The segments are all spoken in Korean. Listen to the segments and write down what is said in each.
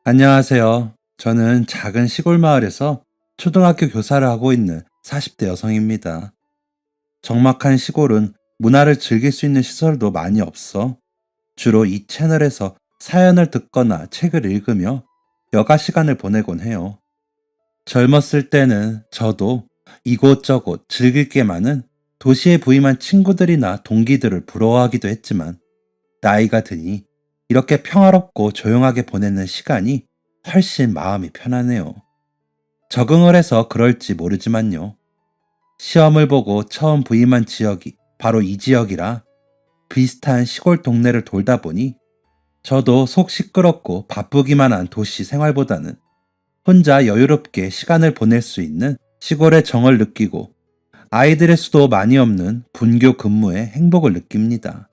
안녕하세요. 저는 작은 시골 마을에서 초등학교 교사를 하고 있는 40대 여성입니다. 적막한 시골은 문화를 즐길 수 있는 시설도 많이 없어 주로 이 채널에서 사연을 듣거나 책을 읽으며 여가 시간을 보내곤 해요. 젊었을 때는 저도 이곳저곳 즐길 게 많은 도시에 부임한 친구들이나 동기들을 부러워하기도 했지만 나이가 드니 이렇게 평화롭고 조용하게 보내는 시간이 훨씬 마음이 편하네요. 적응을 해서 그럴지 모르지만요. 시험을 보고 처음 부임한 지역이 바로 이 지역이라 비슷한 시골 동네를 돌다 보니 저도 속 시끄럽고 바쁘기만 한 도시 생활보다는 혼자 여유롭게 시간을 보낼 수 있는 시골의 정을 느끼고 아이들의 수도 많이 없는 분교 근무에 행복을 느낍니다.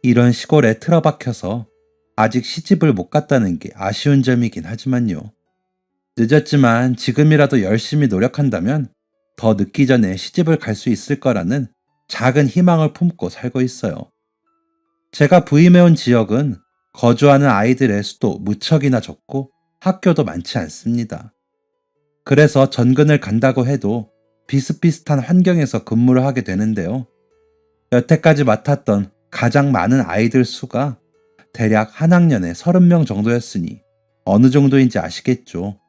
이런 시골에 틀어박혀서 아직 시집을 못 갔다는 게 아쉬운 점이긴 하지만요. 늦었지만 지금이라도 열심히 노력한다면 더 늦기 전에 시집을 갈 수 있을 거라는 작은 희망을 품고 살고 있어요. 제가 부임해온 지역은 거주하는 아이들의 수도 무척이나 적고 학교도 많지 않습니다. 그래서 전근을 간다고 해도 비슷비슷한 환경에서 근무를 하게 되는데요. 여태까지 맡았던 가장 많은 아이들 수가 대략 한 학년에 30명 정도였으니 어느 정도인지 아시겠죠.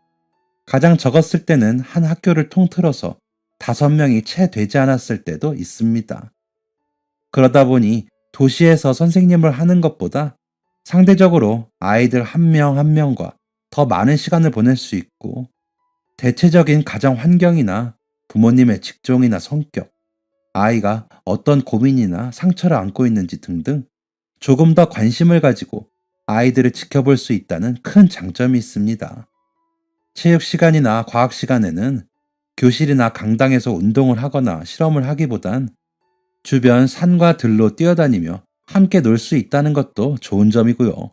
가장 적었을 때는 한 학교를 통틀어서 5명이 채 되지 않았을 때도 있습니다. 그러다 보니 도시에서 선생님을 하는 것보다 상대적으로 아이들 한 명 한 명과 더 많은 시간을 보낼 수 있고 대체적인 가정 환경이나 부모님의 직종이나 성격, 아이가 어떤 고민이나 상처를 안고 있는지 등등 조금 더 관심을 가지고 아이들을 지켜볼 수 있다는 큰 장점이 있습니다. 체육 시간이나 과학 시간에는 교실이나 강당에서 운동을 하거나 실험을 하기보단 주변 산과 들로 뛰어다니며 함께 놀 수 있다는 것도 좋은 점이고요.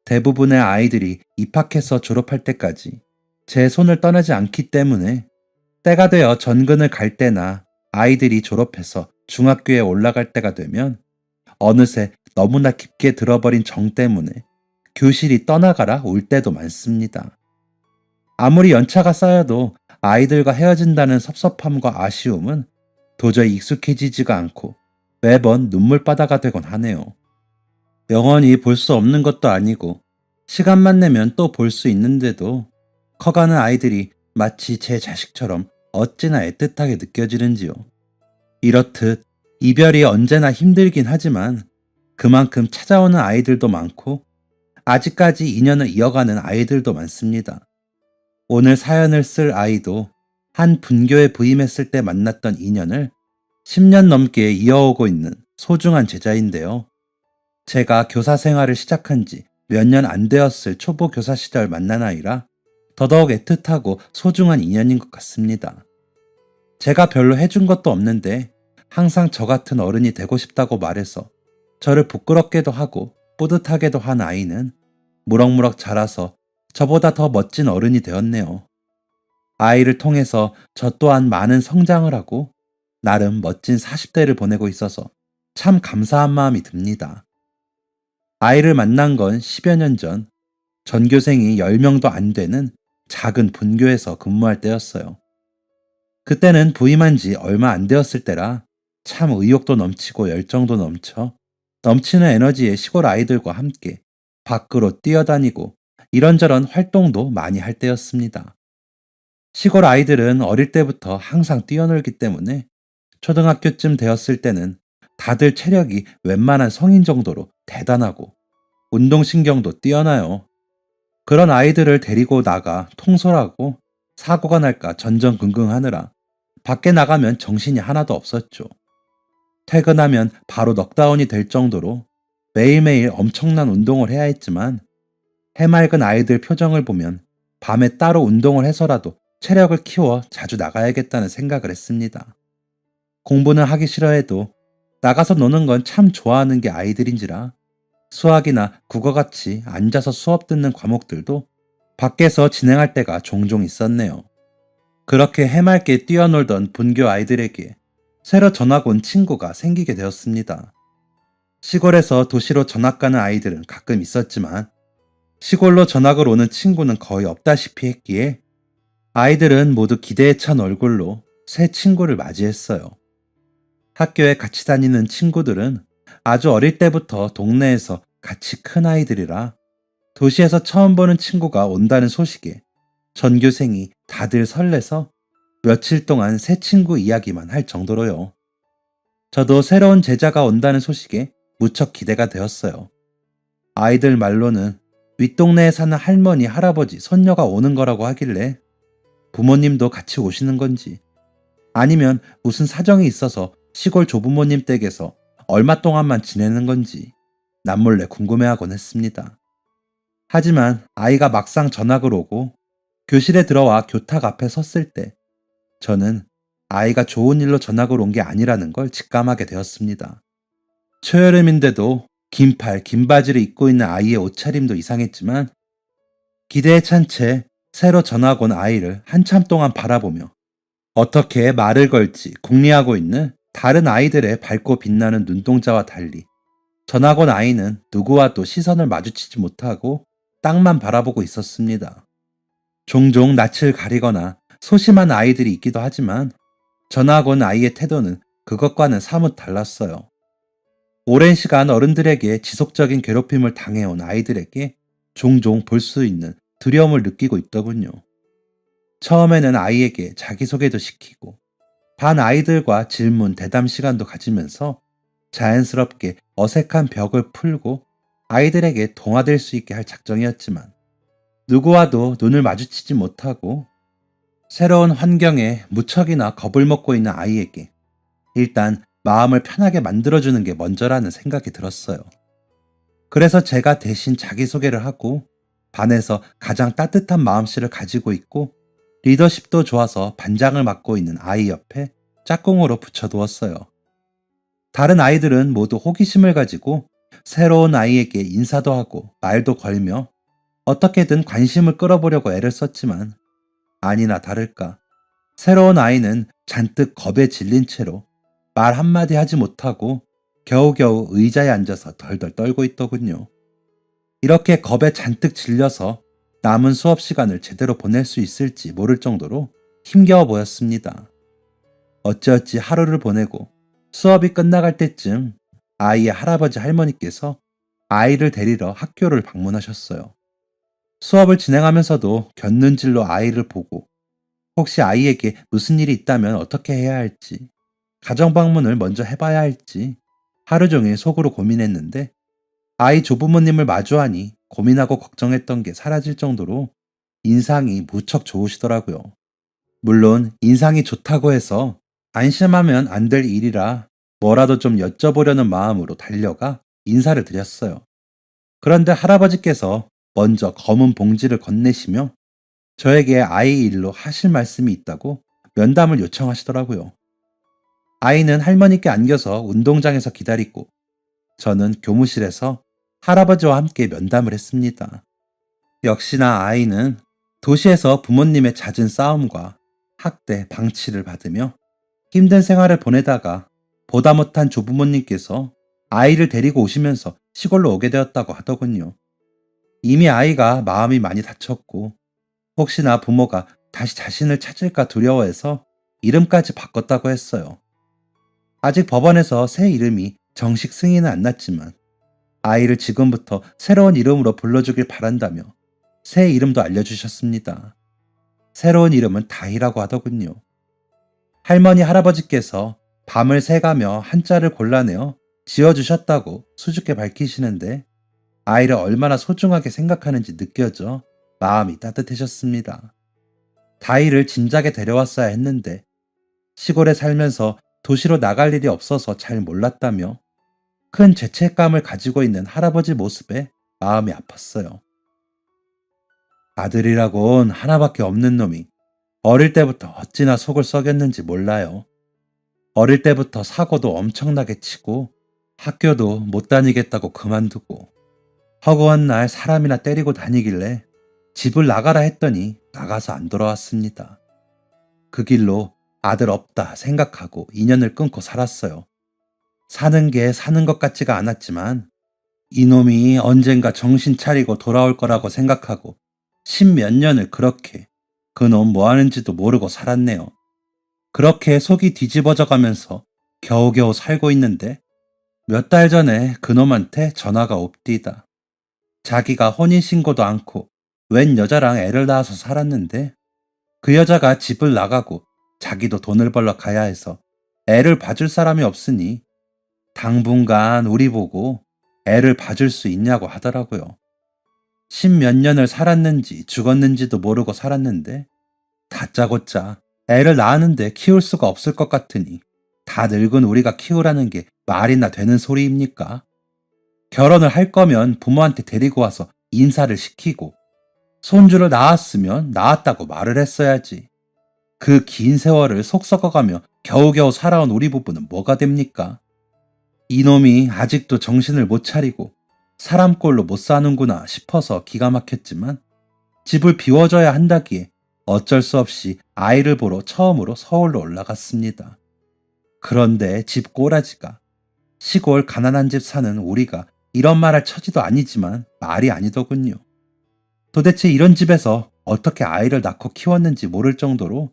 대부분의 아이들이 입학해서 졸업할 때까지 제 손을 떠나지 않기 때문에 때가 되어 전근을 갈 때나 아이들이 졸업해서 중학교에 올라갈 때가 되면 어느새 너무나 깊게 들어버린 정 때문에 교실이 떠나가라 올 때도 많습니다. 아무리 연차가 쌓여도 아이들과 헤어진다는 섭섭함과 아쉬움은 도저히 익숙해지지가 않고 매번 눈물바다가 되곤 하네요. 영원히 볼 수 없는 것도 아니고 시간만 내면 또 볼 수 있는데도 커가는 아이들이 마치 제 자식처럼 어찌나 애틋하게 느껴지는지요. 이렇듯 이별이 언제나 힘들긴 하지만 그만큼 찾아오는 아이들도 많고 아직까지 인연을 이어가는 아이들도 많습니다. 오늘 사연을 쓸 아이도 한 분교에 부임했을 때 만났던 인연을 10년 넘게 이어오고 있는 소중한 제자인데요. 제가 교사 생활을 시작한 지 몇 년 안 되었을 초보 교사 시절 만난 아이라 더더욱 애틋하고 소중한 인연인 것 같습니다. 제가 별로 해준 것도 없는데 항상 저 같은 어른이 되고 싶다고 말해서 저를 부끄럽게도 하고 뿌듯하게도 한 아이는 무럭무럭 자라서 저보다 더 멋진 어른이 되었네요. 아이를 통해서 저 또한 많은 성장을 하고 나름 멋진 40대를 보내고 있어서 참 감사한 마음이 듭니다. 아이를 만난 건 10여 년 전 전교생이 10명도 안 되는 작은 분교에서 근무할 때였어요. 그때는 부임한 지 얼마 안 되었을 때라 참 의욕도 넘치고 열정도 넘쳐 넘치는 에너지의 시골 아이들과 함께 밖으로 뛰어다니고 이런저런 활동도 많이 할 때였습니다. 시골 아이들은 어릴 때부터 항상 뛰어놀기 때문에 초등학교쯤 되었을 때는 다들 체력이 웬만한 성인 정도로 대단하고 운동신경도 뛰어나요. 그런 아이들을 데리고 나가 통솔하고 사고가 날까 전전긍긍하느라 밖에 나가면 정신이 하나도 없었죠. 퇴근하면 바로 넉다운이 될 정도로 매일매일 엄청난 운동을 해야 했지만 해맑은 아이들 표정을 보면 밤에 따로 운동을 해서라도 체력을 키워 자주 나가야겠다는 생각을 했습니다. 공부는 하기 싫어해도 나가서 노는 건 참 좋아하는 게 아이들인지라 수학이나 국어같이 앉아서 수업 듣는 과목들도 밖에서 진행할 때가 종종 있었네요. 그렇게 해맑게 뛰어놀던 분교 아이들에게 새로 전학 온 친구가 생기게 되었습니다. 시골에서 도시로 전학 가는 아이들은 가끔 있었지만 시골로 전학을 오는 친구는 거의 없다시피 했기에 아이들은 모두 기대에 찬 얼굴로 새 친구를 맞이했어요. 학교에 같이 다니는 친구들은 아주 어릴 때부터 동네에서 같이 큰 아이들이라 도시에서 처음 보는 친구가 온다는 소식에 전교생이 다들 설레서 며칠 동안 새 친구 이야기만 할 정도로요. 저도 새로운 제자가 온다는 소식에 무척 기대가 되었어요. 아이들 말로는 윗동네에 사는 할머니, 할아버지, 손녀가 오는 거라고 하길래 부모님도 같이 오시는 건지 아니면 무슨 사정이 있어서 시골 조부모님 댁에서 얼마 동안만 지내는 건지 남몰래 궁금해하곤 했습니다. 하지만 아이가 막상 전학을 오고 교실에 들어와 교탁 앞에 섰을 때 저는 아이가 좋은 일로 전학을 온 게 아니라는 걸 직감하게 되었습니다. 초여름인데도 긴팔, 긴 바지를 입고 있는 아이의 옷차림도 이상했지만 기대에 찬 채 새로 전학 온 아이를 한참 동안 바라보며 어떻게 말을 걸지 궁리하고 있는 다른 아이들의 밝고 빛나는 눈동자와 달리 전학 온 아이는 누구와도 시선을 마주치지 못하고 땅만 바라보고 있었습니다. 종종 낯을 가리거나 소심한 아이들이 있기도 하지만 전학 온 아이의 태도는 그것과는 사뭇 달랐어요. 오랜 시간 어른들에게 지속적인 괴롭힘을 당해온 아이들에게 종종 볼 수 있는 두려움을 느끼고 있더군요. 처음에는 아이에게 자기소개도 시키고 반 아이들과 질문, 대담 시간도 가지면서 자연스럽게 어색한 벽을 풀고 아이들에게 동화될 수 있게 할 작정이었지만 누구와도 눈을 마주치지 못하고 새로운 환경에 무척이나 겁을 먹고 있는 아이에게 일단 마음을 편하게 만들어주는 게 먼저라는 생각이 들었어요. 그래서 제가 대신 자기소개를 하고 반에서 가장 따뜻한 마음씨를 가지고 있고 리더십도 좋아서 반장을 맡고 있는 아이 옆에 짝꿍으로 붙여두었어요. 다른 아이들은 모두 호기심을 가지고 새로운 아이에게 인사도 하고 말도 걸며 어떻게든 관심을 끌어보려고 애를 썼지만 아니나 다를까 새로운 아이는 잔뜩 겁에 질린 채로 말 한마디 하지 못하고 겨우겨우 의자에 앉아서 덜덜 떨고 있더군요. 이렇게 겁에 잔뜩 질려서 남은 수업 시간을 제대로 보낼 수 있을지 모를 정도로 힘겨워 보였습니다. 어찌어찌 하루를 보내고 수업이 끝나갈 때쯤 아이의 할아버지 할머니께서 아이를 데리러 학교를 방문하셨어요. 수업을 진행하면서도 곁눈질로 아이를 보고 혹시 아이에게 무슨 일이 있다면 어떻게 해야 할지, 가정 방문을 먼저 해봐야 할지 하루 종일 속으로 고민했는데 아이 조부모님을 마주하니 고민하고 걱정했던 게 사라질 정도로 인상이 무척 좋으시더라고요. 물론 인상이 좋다고 해서 안심하면 안 될 일이라 뭐라도 좀 여쭤보려는 마음으로 달려가 인사를 드렸어요. 그런데 할아버지께서 먼저 검은 봉지를 건네시며 저에게 아이 일로 하실 말씀이 있다고 면담을 요청하시더라고요. 아이는 할머니께 안겨서 운동장에서 기다리고 저는 교무실에서 할아버지와 함께 면담을 했습니다. 역시나 아이는 도시에서 부모님의 잦은 싸움과 학대, 방치를 받으며 힘든 생활을 보내다가 보다 못한 조부모님께서 아이를 데리고 오시면서 시골로 오게 되었다고 하더군요. 이미 아이가 마음이 많이 다쳤고 혹시나 부모가 다시 자신을 찾을까 두려워해서 이름까지 바꿨다고 했어요. 아직 법원에서 새 이름이 정식 승인은 안 났지만 아이를 지금부터 새로운 이름으로 불러주길 바란다며 새 이름도 알려주셨습니다. 새로운 이름은 다희라고 하더군요. 할머니 할아버지께서 밤을 새가며 한자를 골라내어 지어주셨다고 수줍게 밝히시는데 아이를 얼마나 소중하게 생각하는지 느껴져 마음이 따뜻해졌습니다. 다희를 진작에 데려왔어야 했는데 시골에 살면서 도시로 나갈 일이 없어서 잘 몰랐다며 큰 죄책감을 가지고 있는 할아버지 모습에 마음이 아팠어요. 아들이라곤 하나밖에 없는 놈이 어릴 때부터 어찌나 속을 썩였는지 몰라요. 어릴 때부터 사고도 엄청나게 치고 학교도 못 다니겠다고 그만두고 허구한 날 사람이나 때리고 다니길래 집을 나가라 했더니 나가서 안 돌아왔습니다. 그 길로 아들 없다 생각하고 인연을 끊고 살았어요. 사는 게 사는 것 같지가 않았지만 이놈이 언젠가 정신 차리고 돌아올 거라고 생각하고 십몇 년을 그렇게 그놈 뭐 하는지도 모르고 살았네요. 그렇게 속이 뒤집어져 가면서 겨우겨우 살고 있는데 몇 달 전에 그놈한테 전화가 옵디다. 자기가 혼인신고도 않고 웬 여자랑 애를 낳아서 살았는데 그 여자가 집을 나가고 자기도 돈을 벌러 가야 해서 애를 봐줄 사람이 없으니 당분간 우리 보고 애를 봐줄 수 있냐고 하더라고요. 십몇 년을 살았는지 죽었는지도 모르고 살았는데 다짜고짜 애를 낳았는데 키울 수가 없을 것 같으니 다 늙은 우리가 키우라는 게 말이나 되는 소리입니까? 결혼을 할 거면 부모한테 데리고 와서 인사를 시키고 손주를 낳았으면 낳았다고 말을 했어야지. 그 긴 세월을 속 썩어가며 겨우겨우 살아온 우리 부부는 뭐가 됩니까? 이놈이 아직도 정신을 못 차리고 사람 꼴로 못 사는구나 싶어서 기가 막혔지만 집을 비워줘야 한다기에 어쩔 수 없이 아이를 보러 처음으로 서울로 올라갔습니다. 그런데 집 꼬라지가 시골 가난한 집 사는 우리가 이런 말할 처지도 아니지만 말이 아니더군요. 도대체 이런 집에서 어떻게 아이를 낳고 키웠는지 모를 정도로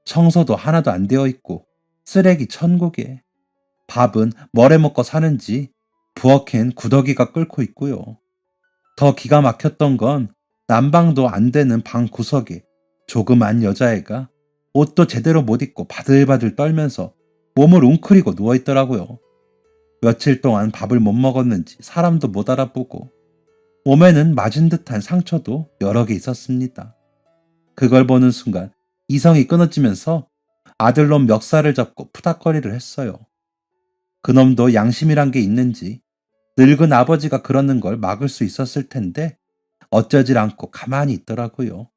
청소도 하나도 안 되어 있고 쓰레기 천국에 밥은 뭐래 먹고 사는지 부엌엔 구더기가 끓고 있고요. 더 기가 막혔던 건 난방도 안 되는 방 구석에 조그만 여자애가 옷도 제대로 못 입고 바들바들 떨면서 몸을 웅크리고 누워있더라고요. 며칠 동안 밥을 못 먹었는지 사람도 못 알아보고 몸에는 맞은 듯한 상처도 여러 개 있었습니다. 그걸 보는 순간 이성이 끊어지면서 아들놈 멱살을 잡고 푸닥거리를 했어요. 그놈도 양심이란 게 있는지 늙은 아버지가 그러는 걸 막을 수 있었을 텐데 어쩌질 않고 가만히 있더라고요.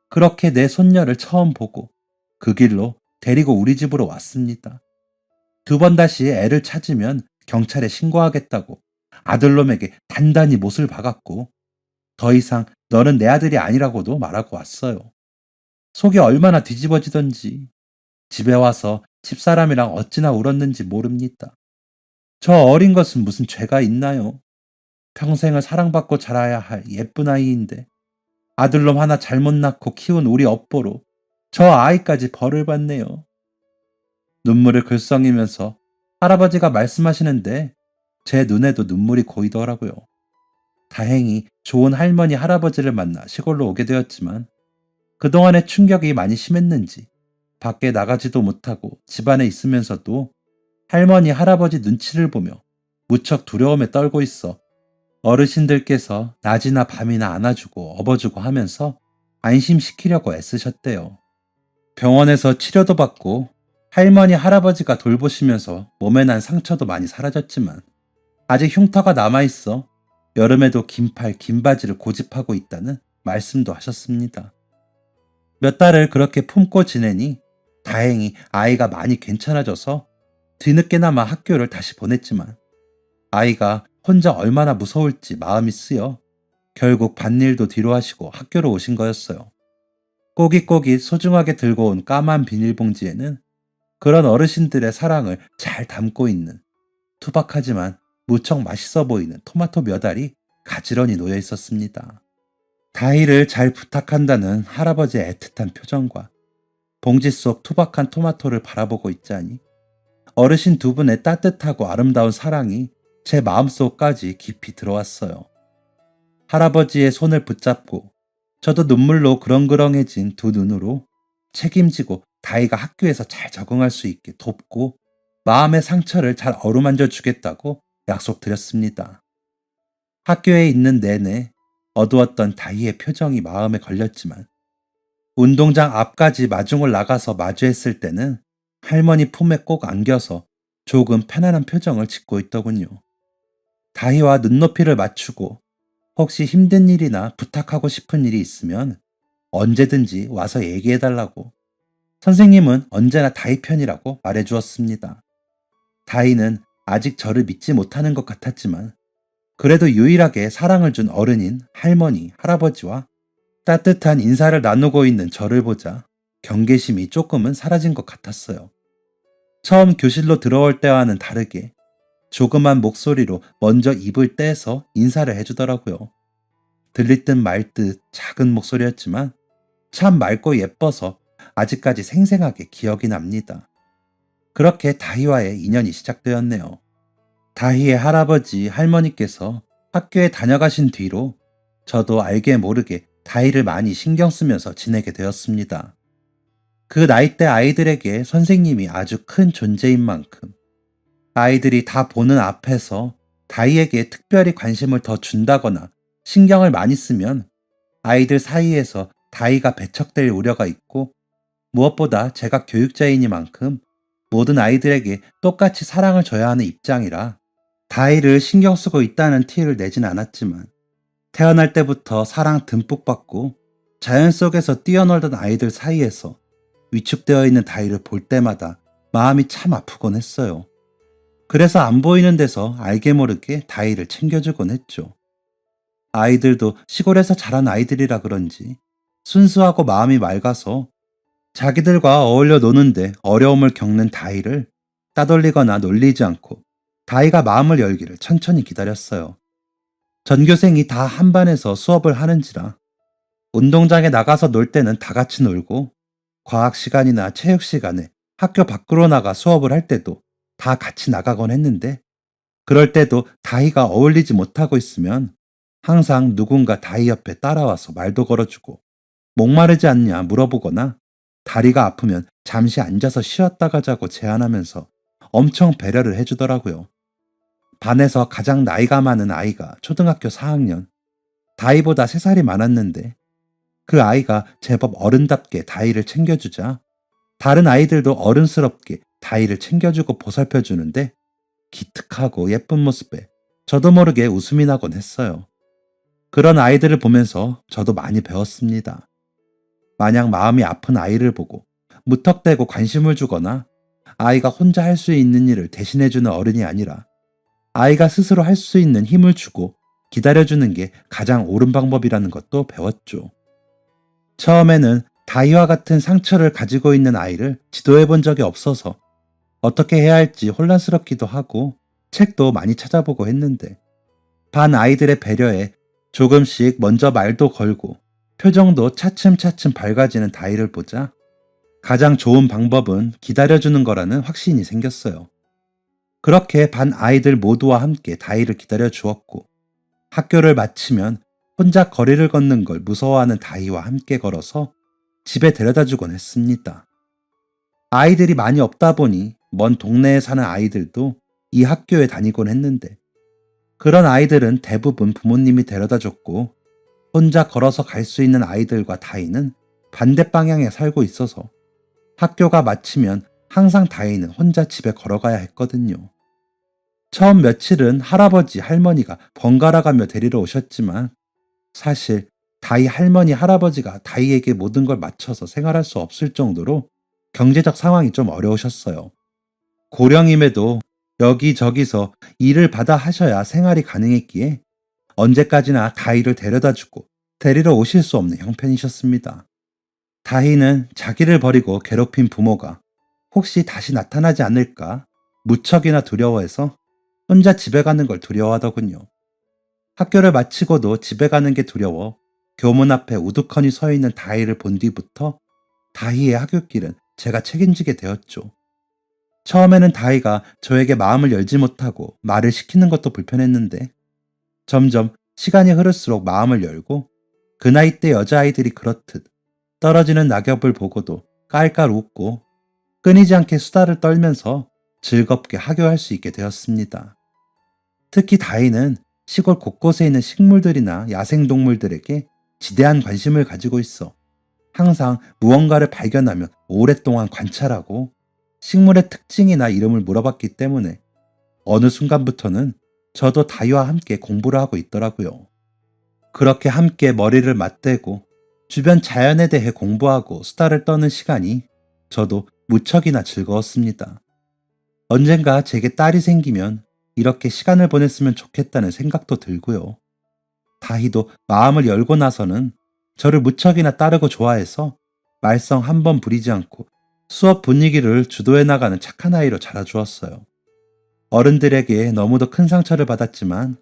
그렇게 내 손녀를 처음 보고 그 길로 데리고 우리 집으로 왔습니다. 두 번 다시 애를 찾으면 경찰에 신고하겠다고 아들놈에게 단단히 못을 박았고 더 이상 너는 내 아들이 아니라고도 말하고 왔어요. 속이 얼마나 뒤집어지던지 집에 와서 집사람이랑 어찌나 울었는지 모릅니다. 저 어린 것은 무슨 죄가 있나요? 평생을 사랑받고 자라야 할 예쁜 아이인데 아들놈 하나 잘못 낳고 키운 우리 업보로 저 아이까지 벌을 받네요. 눈물을 글썽이면서 할아버지가 말씀하시는데 제 눈에도 눈물이 고이더라고요. 다행히 좋은 할머니 할아버지를 만나 시골로 오게 되었지만 그동안의 충격이 많이 심했는지 밖에 나가지도 못하고 집안에 있으면서도 할머니 할아버지 눈치를 보며 무척 두려움에 떨고 있어 어르신들께서 낮이나 밤이나 안아주고 업어주고 하면서 안심시키려고 애쓰셨대요. 병원에서 치료도 받고 할머니 할아버지가 돌보시면서 몸에 난 상처도 많이 사라졌지만 아직 흉터가 남아있어 여름에도 긴팔 긴 바지를 고집하고 있다는 말씀도 하셨습니다. 몇 달을 그렇게 품고 지내니 다행히 아이가 많이 괜찮아져서 뒤늦게나마 학교를 다시 보냈지만 아이가 혼자 얼마나 무서울지 마음이 쓰여 결국 밭일도 뒤로 하시고 학교로 오신 거였어요. 꼬깃꼬깃 소중하게 들고 온 까만 비닐봉지에는 그런 어르신들의 사랑을 잘 담고 있는 투박하지만 무척 맛있어 보이는 토마토 몇 알이 가지런히 놓여 있었습니다. 다이를 잘 부탁한다는 할아버지의 애틋한 표정과 봉지 속 투박한 토마토를 바라보고 있자니 어르신 두 분의 따뜻하고 아름다운 사랑이 제 마음속까지 깊이 들어왔어요. 할아버지의 손을 붙잡고 저도 눈물로 그렁그렁해진 두 눈으로 책임지고 다이가 학교에서 잘 적응할 수 있게 돕고 마음의 상처를 잘 어루만져 주겠다고 약속드렸습니다. 학교에 있는 내내 어두웠던 다이의 표정이 마음에 걸렸지만 운동장 앞까지 마중을 나가서 마주했을 때는 할머니 품에 꼭 안겨서 조금 편안한 표정을 짓고 있더군요. 다이와 눈높이를 맞추고 혹시 힘든 일이나 부탁하고 싶은 일이 있으면 언제든지 와서 얘기해달라고 선생님은 언제나 다이 편이라고 말해주었습니다. 다이는 아직 저를 믿지 못하는 것 같았지만 그래도 유일하게 사랑을 준 어른인 할머니, 할아버지와 따뜻한 인사를 나누고 있는 저를 보자 경계심이 조금은 사라진 것 같았어요. 처음 교실로 들어올 때와는 다르게 조그만 목소리로 먼저 입을 떼서 인사를 해주더라고요. 들릴 듯 말 듯 작은 목소리였지만 참 맑고 예뻐서 아직까지 생생하게 기억이 납니다. 그렇게 다희와의 인연이 시작되었네요. 다희의 할아버지, 할머니께서 학교에 다녀가신 뒤로 저도 알게 모르게 다희를 많이 신경 쓰면서 지내게 되었습니다. 그 나이대 아이들에게 선생님이 아주 큰 존재인 만큼 아이들이 다 보는 앞에서 다희에게 특별히 관심을 더 준다거나 신경을 많이 쓰면 아이들 사이에서 다희가 배척될 우려가 있고, 무엇보다 제가 교육자이니만큼 모든 아이들에게 똑같이 사랑을 줘야 하는 입장이라 다희를 신경 쓰고 있다는 티를 내진 않았지만, 태어날 때부터 사랑 듬뿍 받고 자연 속에서 뛰어놀던 아이들 사이에서 위축되어 있는 다희를 볼 때마다 마음이 참 아프곤 했어요. 그래서 안 보이는 데서 알게 모르게 다희를 챙겨주곤 했죠. 아이들도 시골에서 자란 아이들이라 그런지 순수하고 마음이 맑아서 자기들과 어울려 노는데 어려움을 겪는 다희를 따돌리거나 놀리지 않고 다희가 마음을 열기를 천천히 기다렸어요. 전교생이 다 한 반에서 수업을 하는지라 운동장에 나가서 놀 때는 다 같이 놀고, 과학 시간이나 체육 시간에 학교 밖으로 나가 수업을 할 때도 다 같이 나가곤 했는데, 그럴 때도 다희가 어울리지 못하고 있으면 항상 누군가 다희 옆에 따라와서 말도 걸어주고 목마르지 않냐 물어보거나 다리가 아프면 잠시 앉아서 쉬었다 가자고 제안하면서 엄청 배려를 해주더라고요. 반에서 가장 나이가 많은 아이가 초등학교 4학년, 다희보다 3살이 많았는데 그 아이가 제법 어른답게 다희를 챙겨주자 다른 아이들도 어른스럽게 다희를 챙겨주고 보살펴주는데 기특하고 예쁜 모습에 저도 모르게 웃음이 나곤 했어요. 그런 아이들을 보면서 저도 많이 배웠습니다. 마냥 마음이 아픈 아이를 보고 무턱대고 관심을 주거나 아이가 혼자 할 수 있는 일을 대신해주는 어른이 아니라 아이가 스스로 할 수 있는 힘을 주고 기다려주는 게 가장 옳은 방법이라는 것도 배웠죠. 처음에는 다희와 같은 상처를 가지고 있는 아이를 지도해 본 적이 없어서 어떻게 해야 할지 혼란스럽기도 하고 책도 많이 찾아보고 했는데, 반 아이들의 배려에 조금씩 먼저 말도 걸고 표정도 차츰차츰 밝아지는 다희를 보자 가장 좋은 방법은 기다려주는 거라는 확신이 생겼어요. 그렇게 반 아이들 모두와 함께 다희를 기다려 주었고, 학교를 마치면 혼자 거리를 걷는 걸 무서워하는 다희와 함께 걸어서 집에 데려다 주곤 했습니다. 아이들이 많이 없다 보니 먼 동네에 사는 아이들도 이 학교에 다니곤 했는데, 그런 아이들은 대부분 부모님이 데려다 줬고 혼자 걸어서 갈 수 있는 아이들과 다희는 반대 방향에 살고 있어서 학교가 마치면 항상 다희는 혼자 집에 걸어가야 했거든요. 처음 며칠은 할아버지, 할머니가 번갈아 가며 데리러 오셨지만 사실 다희 할머니, 할아버지가 다희에게 모든 걸 맞춰서 생활할 수 없을 정도로 경제적 상황이 좀 어려우셨어요. 고령임에도 여기저기서 일을 받아 하셔야 생활이 가능했기에 언제까지나 다희를 데려다주고 데리러 오실 수 없는 형편이셨습니다. 다희는 자기를 버리고 괴롭힌 부모가 혹시 다시 나타나지 않을까 무척이나 두려워해서 혼자 집에 가는 걸 두려워하더군요. 학교를 마치고도 집에 가는 게 두려워 교문 앞에 우두커니 서 있는 다희를 본 뒤부터 다희의 학교길은 제가 책임지게 되었죠. 처음에는 다희가 저에게 마음을 열지 못하고 말을 시키는 것도 불편했는데 점점 시간이 흐를수록 마음을 열고, 그 나이 때 여자아이들이 그렇듯 떨어지는 낙엽을 보고도 깔깔 웃고 끊이지 않게 수다를 떨면서 즐겁게 하교할 수 있게 되었습니다. 특히 다희는 시골 곳곳에 있는 식물들이나 야생동물들에게 지대한 관심을 가지고 있어 항상 무언가를 발견하면 오랫동안 관찰하고 식물의 특징이나 이름을 물어봤기 때문에 어느 순간부터는 저도 다희와 함께 공부를 하고 있더라고요. 그렇게 함께 머리를 맞대고 주변 자연에 대해 공부하고 수다를 떠는 시간이 저도 무척이나 즐거웠습니다. 언젠가 제게 딸이 생기면 이렇게 시간을 보냈으면 좋겠다는 생각도 들고요. 다희도 마음을 열고 나서는 저를 무척이나 따르고 좋아해서 말썽 한 번 부리지 않고 수업 분위기를 주도해 나가는 착한 아이로 자라주었어요. 어른들에게 너무도 큰 상처를 받았지만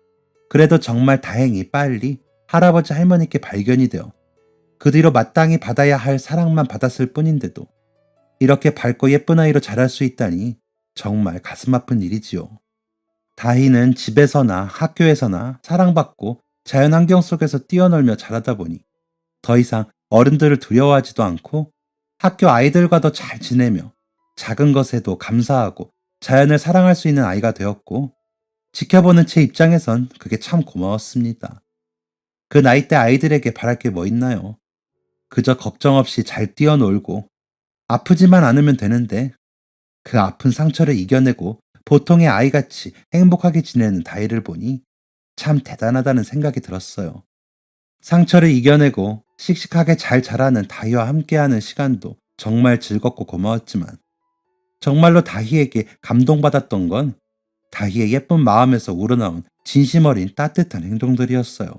그래도 정말 다행히 빨리 할아버지 할머니께 발견이 되어 그 뒤로 마땅히 받아야 할 사랑만 받았을 뿐인데도 이렇게 밝고 예쁜 아이로 자랄 수 있다니 정말 가슴 아픈 일이지요. 다희는 집에서나 학교에서나 사랑받고 자연환경 속에서 뛰어놀며 자라다 보니 더 이상 어른들을 두려워하지도 않고 학교 아이들과도 잘 지내며 작은 것에도 감사하고 자연을 사랑할 수 있는 아이가 되었고, 지켜보는 제 입장에선 그게 참 고마웠습니다. 그 나이대 아이들에게 바랄 게 뭐 있나요? 그저 걱정 없이 잘 뛰어놀고 아프지만 않으면 되는데, 그 아픈 상처를 이겨내고 보통의 아이같이 행복하게 지내는 다이를 보니 참 대단하다는 생각이 들었어요. 상처를 이겨내고 씩씩하게 잘 자라는 다희와 함께하는 시간도 정말 즐겁고 고마웠지만, 정말로 다희에게 감동받았던 건 다희의 예쁜 마음에서 우러나온 진심 어린 따뜻한 행동들이었어요.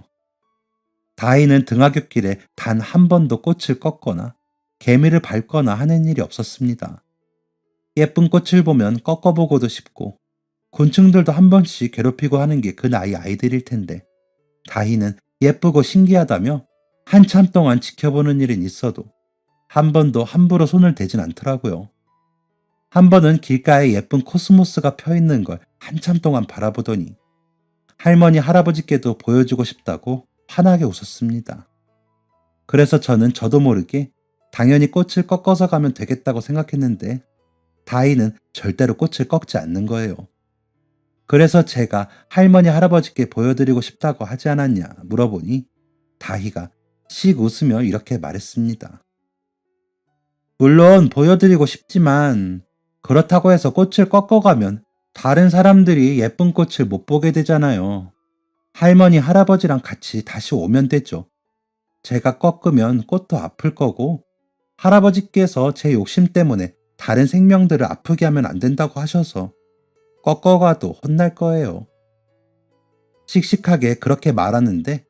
다희는 등하굣길에 단 한 번도 꽃을 꺾거나 개미를 밟거나 하는 일이 없었습니다. 예쁜 꽃을 보면 꺾어보고도 싶고 곤충들도 한 번씩 괴롭히고 하는 게 그 나이 아이들일 텐데, 다희는 예쁘고 신기하다며 한참 동안 지켜보는 일은 있어도 한 번도 함부로 손을 대진 않더라고요. 한 번은 길가에 예쁜 코스모스가 펴 있는 걸 한참 동안 바라보더니 할머니 할아버지께도 보여주고 싶다고 환하게 웃었습니다. 그래서 저도 모르게 당연히 꽃을 꺾어서 가면 되겠다고 생각했는데, 다희는 절대로 꽃을 꺾지 않는 거예요. 그래서 제가 할머니 할아버지께 보여드리고 싶다고 하지 않았냐 물어보니 다희가 씩 웃으며 이렇게 말했습니다. 물론 보여드리고 싶지만 그렇다고 해서 꽃을 꺾어가면 다른 사람들이 예쁜 꽃을 못 보게 되잖아요. 할머니 할아버지랑 같이 다시 오면 되죠. 제가 꺾으면 꽃도 아플 거고, 할아버지께서 제 욕심 때문에 다른 생명들을 아프게 하면 안 된다고 하셔서 꺾어가도 혼날 거예요. 씩씩하게 그렇게 말하는데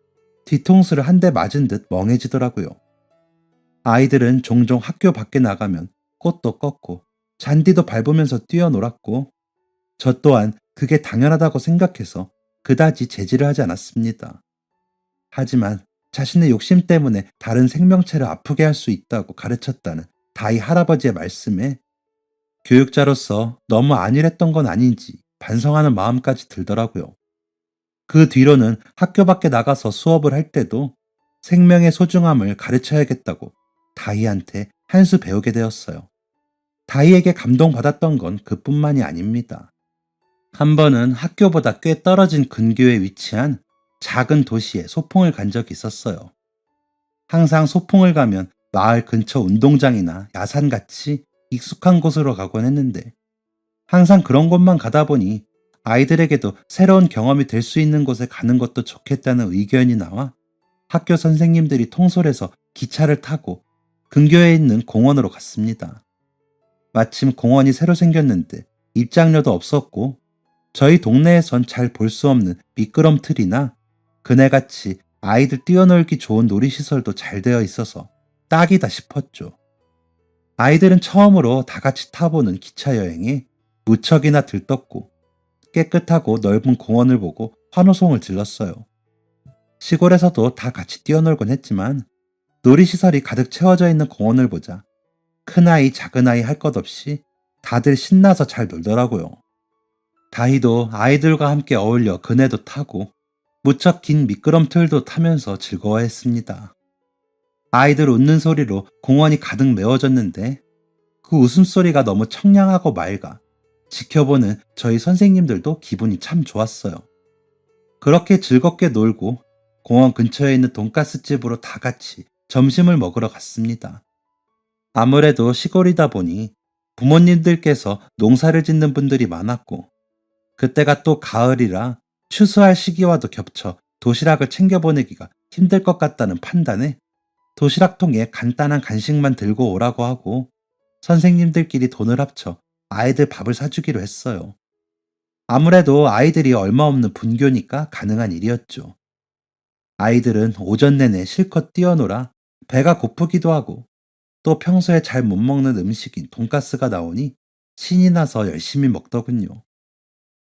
뒤통수를 한 대 맞은 듯 멍해지더라고요. 아이들은 종종 학교 밖에 나가면 꽃도 꺾고 잔디도 밟으면서 뛰어놀았고, 저 또한 그게 당연하다고 생각해서 그다지 제지를 하지 않았습니다. 하지만 자신의 욕심 때문에 다른 생명체를 아프게 할 수 있다고 가르쳤다는 다이 할아버지의 말씀에 교육자로서 너무 안일했던 건 아닌지 반성하는 마음까지 들더라고요. 그 뒤로는 학교 밖에 나가서 수업을 할 때도 생명의 소중함을 가르쳐야겠다고 다희한테 한 수 배우게 되었어요. 다희에게 감동받았던 건 그뿐만이 아닙니다. 한 번은 학교보다 꽤 떨어진 근교에 위치한 작은 도시에 소풍을 간 적이 있었어요. 항상 소풍을 가면 마을 근처 운동장이나 야산같이 익숙한 곳으로 가곤 했는데, 항상 그런 곳만 가다 보니 아이들에게도 새로운 경험이 될 수 있는 곳에 가는 것도 좋겠다는 의견이 나와 학교 선생님들이 통솔해서 기차를 타고 근교에 있는 공원으로 갔습니다. 마침 공원이 새로 생겼는데 입장료도 없었고, 저희 동네에선 잘 볼 수 없는 미끄럼틀이나 그네같이 아이들 뛰어놀기 좋은 놀이시설도 잘 되어 있어서 딱이다 싶었죠. 아이들은 처음으로 다 같이 타보는 기차 여행에 무척이나 들떴고, 깨끗하고 넓은 공원을 보고 환호성을 질렀어요. 시골에서도 다 같이 뛰어놀곤 했지만 놀이시설이 가득 채워져 있는 공원을 보자 큰아이 작은아이 할 것 없이 다들 신나서 잘 놀더라고요. 다희도 아이들과 함께 어울려 그네도 타고 무척 긴 미끄럼틀도 타면서 즐거워했습니다. 아이들 웃는 소리로 공원이 가득 메워졌는데, 그 웃음소리가 너무 청량하고 맑아 지켜보는 저희 선생님들도 기분이 참 좋았어요. 그렇게 즐겁게 놀고 공원 근처에 있는 돈가스 집으로 다 같이 점심을 먹으러 갔습니다. 아무래도 시골이다 보니 부모님들께서 농사를 짓는 분들이 많았고, 그때가 또 가을이라 추수할 시기와도 겹쳐 도시락을 챙겨 보내기가 힘들 것 같다는 판단에 도시락통에 간단한 간식만 들고 오라고 하고 선생님들끼리 돈을 합쳐 아이들 밥을 사주기로 했어요. 아무래도 아이들이 얼마 없는 분교니까 가능한 일이었죠. 아이들은 오전 내내 실컷 뛰어놀아 배가 고프기도 하고, 또 평소에 잘 못 먹는 음식인 돈가스가 나오니 신이 나서 열심히 먹더군요.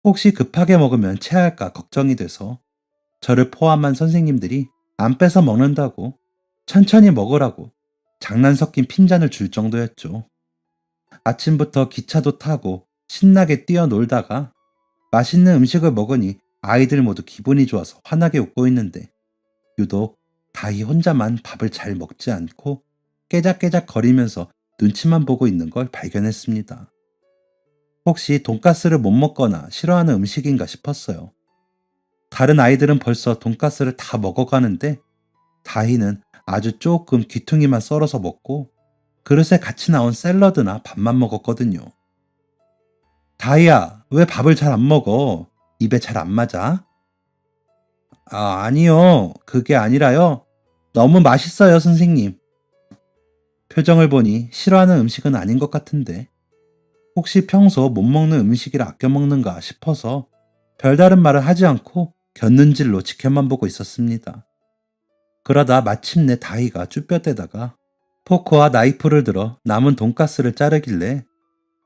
혹시 급하게 먹으면 체할까 걱정이 돼서 저를 포함한 선생님들이 안 뺏어 먹는다고 천천히 먹으라고 장난 섞인 핀잔을 줄 정도였죠. 아침부터 기차도 타고 신나게 뛰어놀다가 맛있는 음식을 먹으니 아이들 모두 기분이 좋아서 환하게 웃고 있는데 유독 다희 혼자만 밥을 잘 먹지 않고 깨작깨작 거리면서 눈치만 보고 있는 걸 발견했습니다. 혹시 돈가스를 못 먹거나 싫어하는 음식인가 싶었어요. 다른 아이들은 벌써 돈가스를 다 먹어가는데 다희는 아주 조금 귀퉁이만 썰어서 먹고 그릇에 같이 나온 샐러드나 밥만 먹었거든요. 다희야, 왜 밥을 잘 안 먹어? 입에 잘 안 맞아? 아, 아니요. 그게 아니라요. 너무 맛있어요, 선생님. 표정을 보니 싫어하는 음식은 아닌 것 같은데 혹시 평소 못 먹는 음식이라 아껴 먹는가 싶어서 별다른 말을 하지 않고 곁눈질로 지켜만 보고 있었습니다. 그러다 마침내 다희가 쭈뼛대다가 포크와 나이프를 들어 남은 돈가스를 자르길래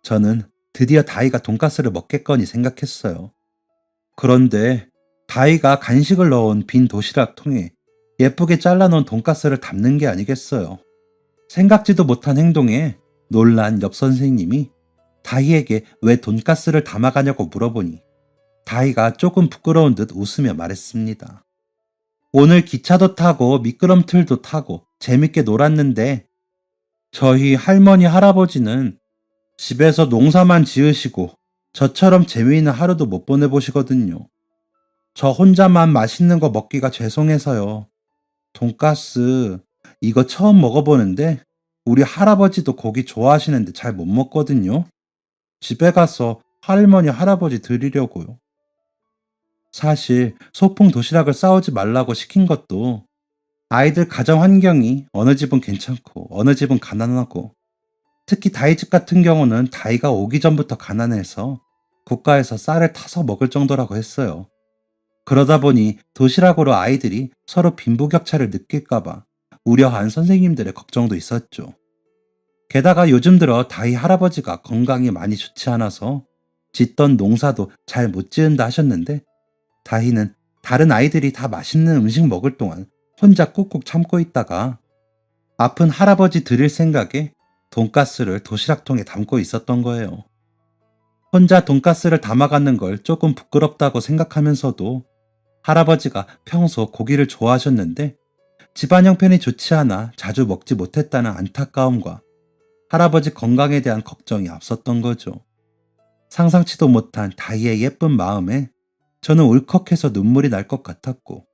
저는 드디어 다희가 돈가스를 먹겠거니 생각했어요. 그런데 다희가 간식을 넣은 빈 도시락 통에 예쁘게 잘라놓은 돈가스를 담는 게 아니겠어요. 생각지도 못한 행동에 놀란 옆 선생님이 다희에게 왜 돈가스를 담아가냐고 물어보니 다희가 조금 부끄러운 듯 웃으며 말했습니다. 오늘 기차도 타고 미끄럼틀도 타고 재밌게 놀았는데 저희 할머니 할아버지는 집에서 농사만 지으시고 저처럼 재미있는 하루도 못 보내보시거든요. 저 혼자만 맛있는 거 먹기가 죄송해서요. 돈가스 이거 처음 먹어보는데 우리 할아버지도 고기 좋아하시는데 잘 못 먹거든요. 집에 가서 할머니 할아버지 드리려고요. 사실 소풍 도시락을 싸오지 말라고 시킨 것도 아이들 가정 환경이 어느 집은 괜찮고 어느 집은 가난하고 특히 다희 집 같은 경우는 다희가 오기 전부터 가난해서 국가에서 쌀을 타서 먹을 정도라고 했어요. 그러다 보니 도시락으로 아이들이 서로 빈부격차를 느낄까봐 우려한 선생님들의 걱정도 있었죠. 게다가 요즘 들어 다희 할아버지가 건강이 많이 좋지 않아서 짓던 농사도 잘 못 지은다 하셨는데 다희는 다른 아이들이 다 맛있는 음식 먹을 동안 혼자 꾹꾹 참고 있다가 아픈 할아버지 드릴 생각에 돈가스를 도시락통에 담고 있었던 거예요. 혼자 돈가스를 담아가는 걸 조금 부끄럽다고 생각하면서도 할아버지가 평소 고기를 좋아하셨는데 집안 형편이 좋지 않아 자주 먹지 못했다는 안타까움과 할아버지 건강에 대한 걱정이 앞섰던 거죠. 상상치도 못한 다희의 예쁜 마음에 저는 울컥해서 눈물이 날 것 같았고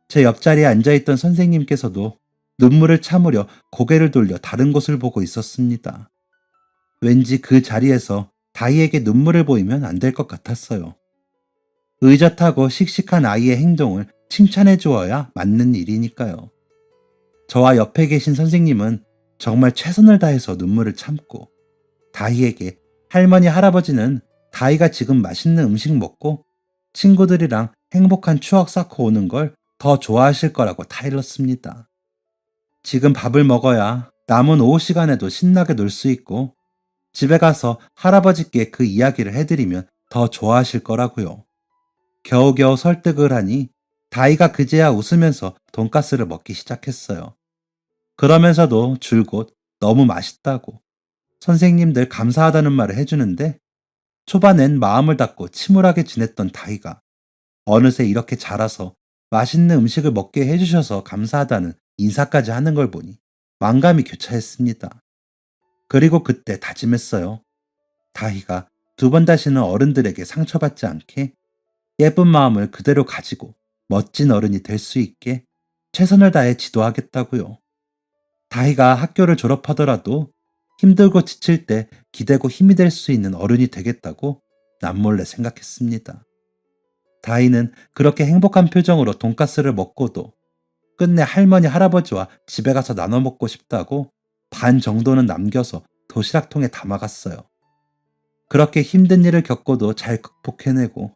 제 옆자리에 앉아있던 선생님께서도 눈물을 참으려 고개를 돌려 다른 곳을 보고 있었습니다. 왠지 그 자리에서 다희에게 눈물을 보이면 안 될 것 같았어요. 의젓하고 씩씩한 아이의 행동을 칭찬해 주어야 맞는 일이니까요. 저와 옆에 계신 선생님은 정말 최선을 다해서 눈물을 참고 다희에게 할머니 할아버지는 다희가 지금 맛있는 음식 먹고 친구들이랑 행복한 추억 쌓고 오는 걸 더 좋아하실 거라고 타일렀습니다. 지금 밥을 먹어야 남은 오후 시간에도 신나게 놀 수 있고 집에 가서 할아버지께 그 이야기를 해드리면 더 좋아하실 거라고요. 겨우겨우 설득을 하니 다희가 그제야 웃으면서 돈가스를 먹기 시작했어요. 그러면서도 줄곧 너무 맛있다고 선생님들 감사하다는 말을 해주는데 초반엔 마음을 닫고 침울하게 지냈던 다희가 어느새 이렇게 자라서 맛있는 음식을 먹게 해주셔서 감사하다는 인사까지 하는 걸 보니 만감이 교차했습니다. 그리고 그때 다짐했어요. 다희가 두 번 다시는 어른들에게 상처받지 않게 예쁜 마음을 그대로 가지고 멋진 어른이 될 수 있게 최선을 다해 지도하겠다고요. 다희가 학교를 졸업하더라도 힘들고 지칠 때 기대고 힘이 될 수 있는 어른이 되겠다고 남몰래 생각했습니다. 다희는 그렇게 행복한 표정으로 돈가스를 먹고도 끝내 할머니 할아버지와 집에 가서 나눠 먹고 싶다고 반 정도는 남겨서 도시락통에 담아갔어요. 그렇게 힘든 일을 겪고도 잘 극복해내고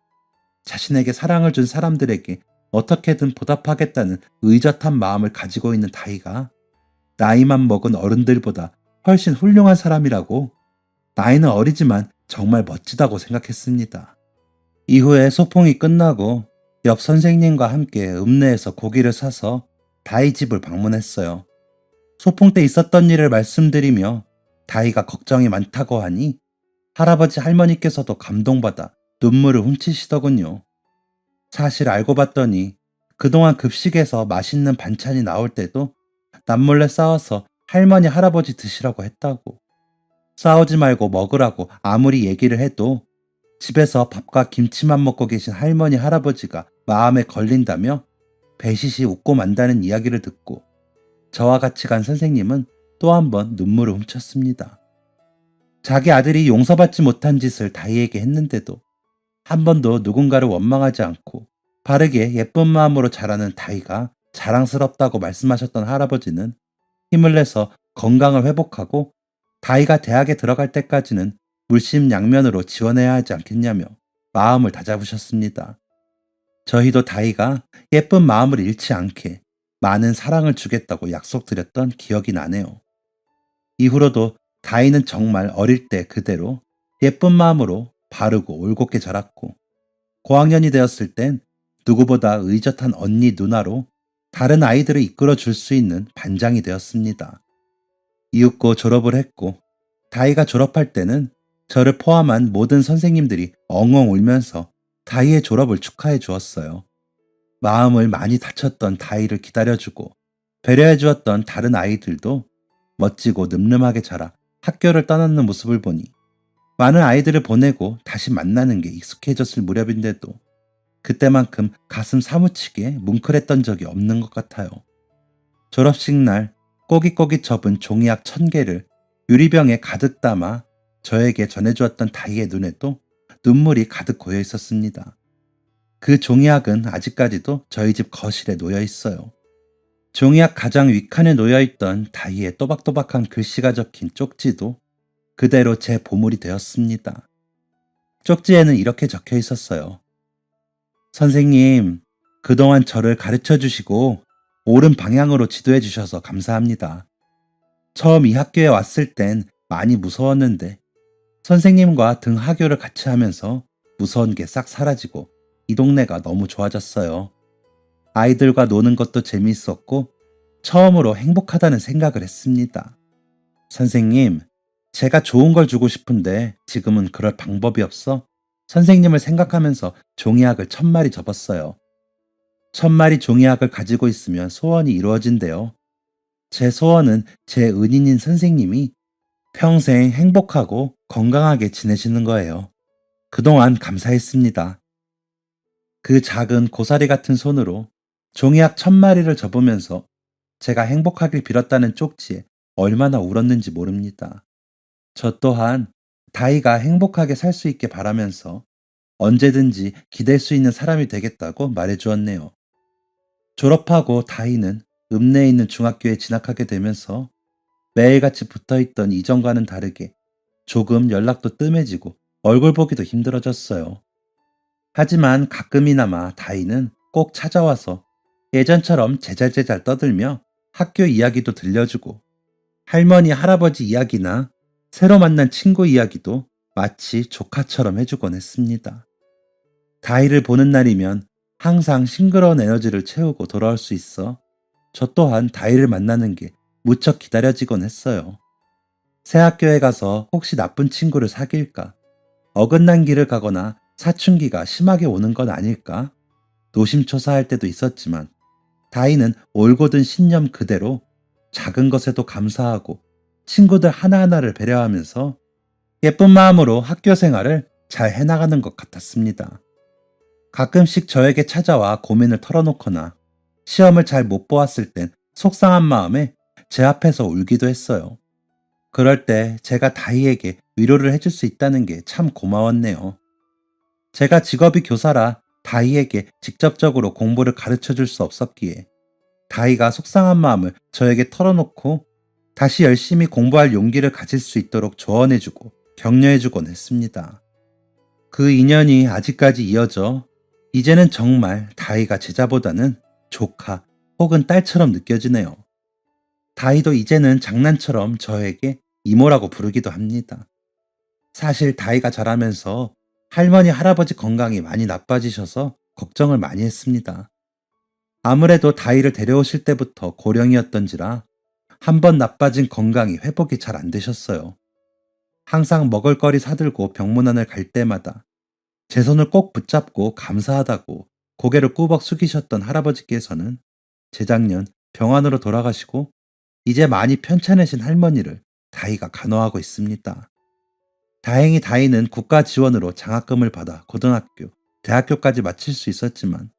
자신에게 사랑을 준 사람들에게 어떻게든 보답하겠다는 의젓한 마음을 가지고 있는 다희가 나이만 먹은 어른들보다 훨씬 훌륭한 사람이라고 나이는 어리지만 정말 멋지다고 생각했습니다. 이후에 소풍이 끝나고 옆 선생님과 함께 읍내에서 고기를 사서 다이 집을 방문했어요. 소풍 때 있었던 일을 말씀드리며 다이가 걱정이 많다고 하니 할아버지 할머니께서도 감동받아 눈물을 훔치시더군요. 사실 알고 봤더니 그동안 급식에서 맛있는 반찬이 나올 때도 남몰래 싸워서 할머니 할아버지 드시라고 했다고. 싸우지 말고 먹으라고 아무리 얘기를 해도 집에서 밥과 김치만 먹고 계신 할머니 할아버지가 마음에 걸린다며 배시시 웃고 만다는 이야기를 듣고 저와 같이 간 선생님은 또 한 번 눈물을 훔쳤습니다. 자기 아들이 용서받지 못한 짓을 다이에게 했는데도 한 번도 누군가를 원망하지 않고 바르게 예쁜 마음으로 자라는 다이가 자랑스럽다고 말씀하셨던 할아버지는 힘을 내서 건강을 회복하고 다이가 대학에 들어갈 때까지는 물심양면으로 지원해야 하지 않겠냐며 마음을 다잡으셨습니다. 저희도 다이가 예쁜 마음을 잃지 않게 많은 사랑을 주겠다고 약속드렸던 기억이 나네요. 이후로도 다이는 정말 어릴 때 그대로 예쁜 마음으로 바르고 올곧게 자랐고 고학년이 되었을 땐 누구보다 의젓한 언니 누나로 다른 아이들을 이끌어 줄 수 있는 반장이 되었습니다. 이윽고 졸업을 했고 다이가 졸업할 때는 저를 포함한 모든 선생님들이 엉엉 울면서 다이의 졸업을 축하해 주었어요. 마음을 많이 다쳤던 다이를 기다려주고 배려해 주었던 다른 아이들도 멋지고 늠름하게 자라 학교를 떠나는 모습을 보니 많은 아이들을 보내고 다시 만나는 게 익숙해졌을 무렵인데도 그때만큼 가슴 사무치게 뭉클했던 적이 없는 것 같아요. 졸업식 날 꼬깃꼬깃 접은 종이약 1000개를 유리병에 가득 담아 저에게 전해주었던 다이의 눈에도 눈물이 가득 고여 있었습니다. 그 종이약은 아직까지도 저희 집 거실에 놓여 있어요. 종이약 가장 윗칸에 놓여있던 다이의 또박또박한 글씨가 적힌 쪽지도 그대로 제 보물이 되었습니다. 쪽지에는 이렇게 적혀 있었어요. 선생님, 그동안 저를 가르쳐 주시고 옳은 방향으로 지도해 주셔서 감사합니다. 처음 이 학교에 왔을 땐 많이 무서웠는데 선생님과 등하교를 같이 하면서 무서운 게 싹 사라지고 이 동네가 너무 좋아졌어요. 아이들과 노는 것도 재미있었고 처음으로 행복하다는 생각을 했습니다. 선생님, 제가 좋은 걸 주고 싶은데 지금은 그럴 방법이 없어 선생님을 생각하면서 종이약을 1000마리 접었어요. 1000마리 종이약을 가지고 있으면 소원이 이루어진대요. 제 소원은 제 은인인 선생님이 평생 행복하고 건강하게 지내시는 거예요. 그동안 감사했습니다. 그 작은 고사리 같은 손으로 종이약 1000마리를 접으면서 제가 행복하길 빌었다는 쪽지에 얼마나 울었는지 모릅니다. 저 또한 다이가 행복하게 살 수 있게 바라면서 언제든지 기댈 수 있는 사람이 되겠다고 말해주었네요. 졸업하고 다이는 읍내에 있는 중학교에 진학하게 되면서 매일같이 붙어있던 이전과는 다르게 조금 연락도 뜸해지고 얼굴 보기도 힘들어졌어요. 하지만 가끔이나마 다이는 꼭 찾아와서 예전처럼 제잘제잘 떠들며 학교 이야기도 들려주고 할머니 할아버지 이야기나 새로 만난 친구 이야기도 마치 조카처럼 해주곤 했습니다. 다이를 보는 날이면 항상 싱그러운 에너지를 채우고 돌아올 수 있어 저 또한 다이를 만나는 게 무척 기다려지곤 했어요. 새 학교에 가서 혹시 나쁜 친구를 사귈까? 어긋난 길을 가거나 사춘기가 심하게 오는 건 아닐까? 노심초사할 때도 있었지만 다이는 올곧은 신념 그대로 작은 것에도 감사하고 친구들 하나하나를 배려하면서 예쁜 마음으로 학교 생활을 잘 해나가는 것 같았습니다. 가끔씩 저에게 찾아와 고민을 털어놓거나 시험을 잘 못 보았을 땐 속상한 마음에 제 앞에서 울기도 했어요. 그럴 때 제가 다이에게 위로를 해줄 수 있다는 게 참 고마웠네요. 제가 직업이 교사라 다이에게 직접적으로 공부를 가르쳐 줄 수 없었기에 다이가 속상한 마음을 저에게 털어놓고 다시 열심히 공부할 용기를 가질 수 있도록 조언해주고 격려해주곤 했습니다. 그 인연이 아직까지 이어져 이제는 정말 다이가 제자보다는 조카 혹은 딸처럼 느껴지네요. 다이도 이제는 장난처럼 저에게 이모라고 부르기도 합니다. 사실 다이가 자라면서 할머니, 할아버지 건강이 많이 나빠지셔서 걱정을 많이 했습니다. 아무래도 다이를 데려오실 때부터 고령이었던지라 한 번 나빠진 건강이 회복이 잘 안 되셨어요. 항상 먹을거리 사들고 병문안을 갈 때마다 제 손을 꼭 붙잡고 감사하다고 고개를 꾸벅 숙이셨던 할아버지께서는 재작년 병환으로 돌아가시고 이제 많이 편찮으신 할머니를 다이가 간호하고 있습니다. 다행히 다이는 국가 지원으로 장학금을 받아 고등학교, 대학교까지 마칠 수 있었지만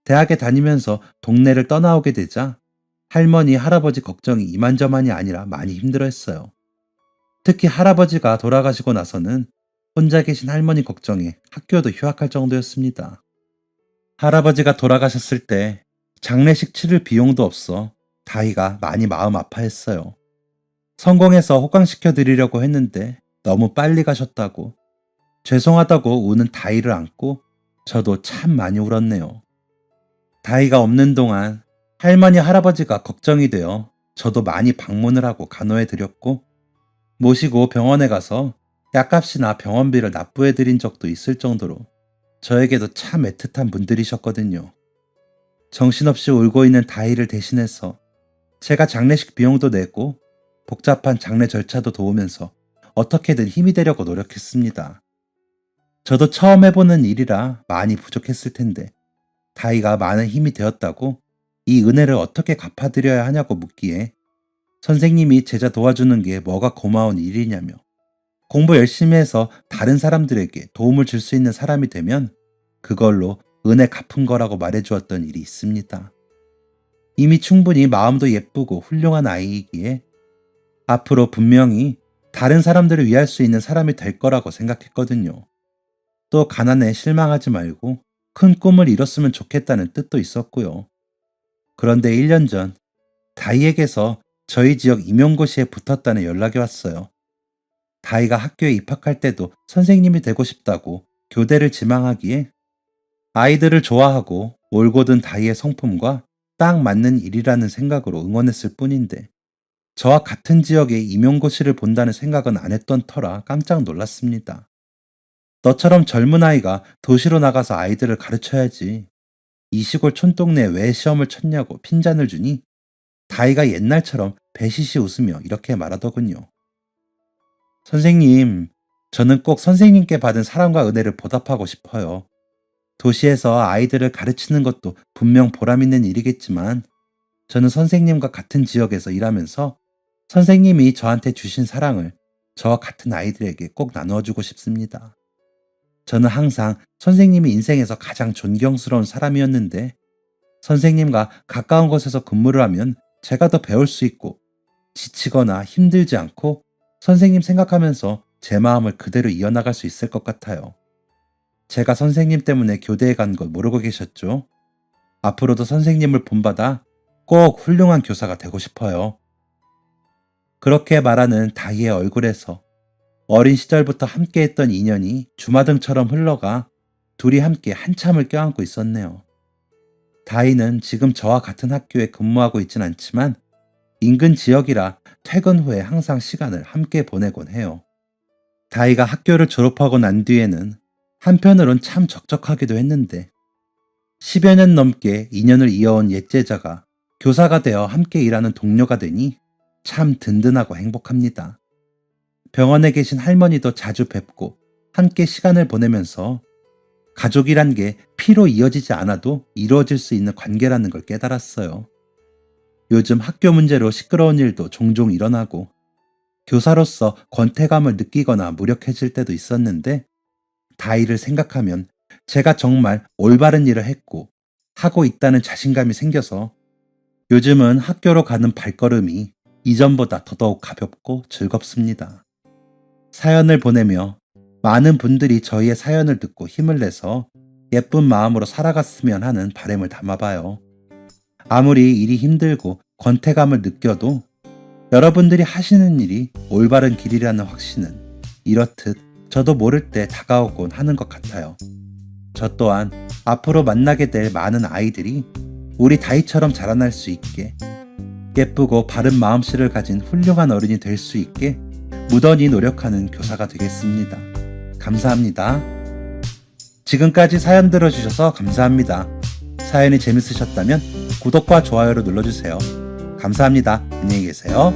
대학에 다니면서 동네를 떠나오게 되자 할머니, 할아버지 걱정이 이만저만이 아니라 많이 힘들어했어요. 특히 할아버지가 돌아가시고 나서는 혼자 계신 할머니 걱정에 학교도 휴학할 정도였습니다. 할아버지가 돌아가셨을 때 장례식 치를 비용도 없어 다이가 많이 마음 아파했어요. 성공해서 호강시켜 드리려고 했는데 너무 빨리 가셨다고, 죄송하다고 우는 다이를 안고 저도 참 많이 울었네요. 다이가 없는 동안 할머니, 할아버지가 걱정이 되어 저도 많이 방문을 하고 간호해 드렸고 모시고 병원에 가서 약값이나 병원비를 납부해 드린 적도 있을 정도로 저에게도 참 애틋한 분들이셨거든요. 정신없이 울고 있는 다이를 대신해서 제가 장례식 비용도 내고 복잡한 장례 절차도 도우면서 어떻게든 힘이 되려고 노력했습니다. 저도 처음 해보는 일이라 많이 부족했을 텐데 다이가 많은 힘이 되었다고 이 은혜를 어떻게 갚아드려야 하냐고 묻기에 선생님이 제자 도와주는 게 뭐가 고마운 일이냐며 공부 열심히 해서 다른 사람들에게 도움을 줄 수 있는 사람이 되면 그걸로 은혜 갚은 거라고 말해주었던 일이 있습니다. 이미 충분히 마음도 예쁘고 훌륭한 아이이기에 앞으로 분명히 다른 사람들을 위할 수 있는 사람이 될 거라고 생각했거든요. 또 가난에 실망하지 말고 큰 꿈을 이뤘으면 좋겠다는 뜻도 있었고요. 그런데 1년 전 다이에게서 저희 지역 임용고시에 붙었다는 연락이 왔어요. 다이가 학교에 입학할 때도 선생님이 되고 싶다고 교대를 지망하기에 아이들을 좋아하고 올곧은 다이의 성품과 딱 맞는 일이라는 생각으로 응원했을 뿐인데 저와 같은 지역에 임용고시를 본다는 생각은 안 했던 터라 깜짝 놀랐습니다. 너처럼 젊은 아이가 도시로 나가서 아이들을 가르쳐야지. 이 시골 촌동네에 왜 시험을 쳤냐고 핀잔을 주니 다이가 옛날처럼 배시시 웃으며 이렇게 말하더군요. 선생님, 저는 꼭 선생님께 받은 사랑과 은혜를 보답하고 싶어요. 도시에서 아이들을 가르치는 것도 분명 보람있는 일이겠지만 저는 선생님과 같은 지역에서 일하면서 선생님이 저한테 주신 사랑을 저와 같은 아이들에게 꼭 나누어주고 싶습니다. 저는 항상 선생님이 인생에서 가장 존경스러운 사람이었는데 선생님과 가까운 곳에서 근무를 하면 제가 더 배울 수 있고 지치거나 힘들지 않고 선생님 생각하면서 제 마음을 그대로 이어나갈 수 있을 것 같아요. 제가 선생님 때문에 교대에 간 걸 모르고 계셨죠? 앞으로도 선생님을 본받아 꼭 훌륭한 교사가 되고 싶어요. 그렇게 말하는 다희의 얼굴에서 어린 시절부터 함께했던 인연이 주마등처럼 흘러가 둘이 함께 한참을 껴안고 있었네요. 다희는 지금 저와 같은 학교에 근무하고 있진 않지만 인근 지역이라 퇴근 후에 항상 시간을 함께 보내곤 해요. 다희가 학교를 졸업하고 난 뒤에는 한편으론 참 적적하기도 했는데 10여 년 넘게 인연을 이어온 옛제자가 교사가 되어 함께 일하는 동료가 되니 참 든든하고 행복합니다. 병원에 계신 할머니도 자주 뵙고 함께 시간을 보내면서 가족이란 게 피로 이어지지 않아도 이루어질 수 있는 관계라는 걸 깨달았어요. 요즘 학교 문제로 시끄러운 일도 종종 일어나고 교사로서 권태감을 느끼거나 무력해질 때도 있었는데 다희를 생각하면 제가 정말 올바른 일을 했고 하고 있다는 자신감이 생겨서 요즘은 학교로 가는 발걸음이 이전보다 더더욱 가볍고 즐겁습니다. 사연을 보내며 많은 분들이 저희의 사연을 듣고 힘을 내서 예쁜 마음으로 살아갔으면 하는 바람을 담아봐요. 아무리 일이 힘들고 권태감을 느껴도 여러분들이 하시는 일이 올바른 길이라는 확신은 이렇듯 저도 모를 때 다가오곤 하는 것 같아요. 저 또한 앞으로 만나게 될 많은 아이들이 우리 다희처럼 자라날 수 있게 예쁘고 바른 마음씨를 가진 훌륭한 어른이 될 수 있게 무던히 노력하는 교사가 되겠습니다. 감사합니다. 지금까지 사연 들어주셔서 감사합니다. 사연이 재밌으셨다면 구독과 좋아요를 눌러주세요. 감사합니다. 안녕히 계세요.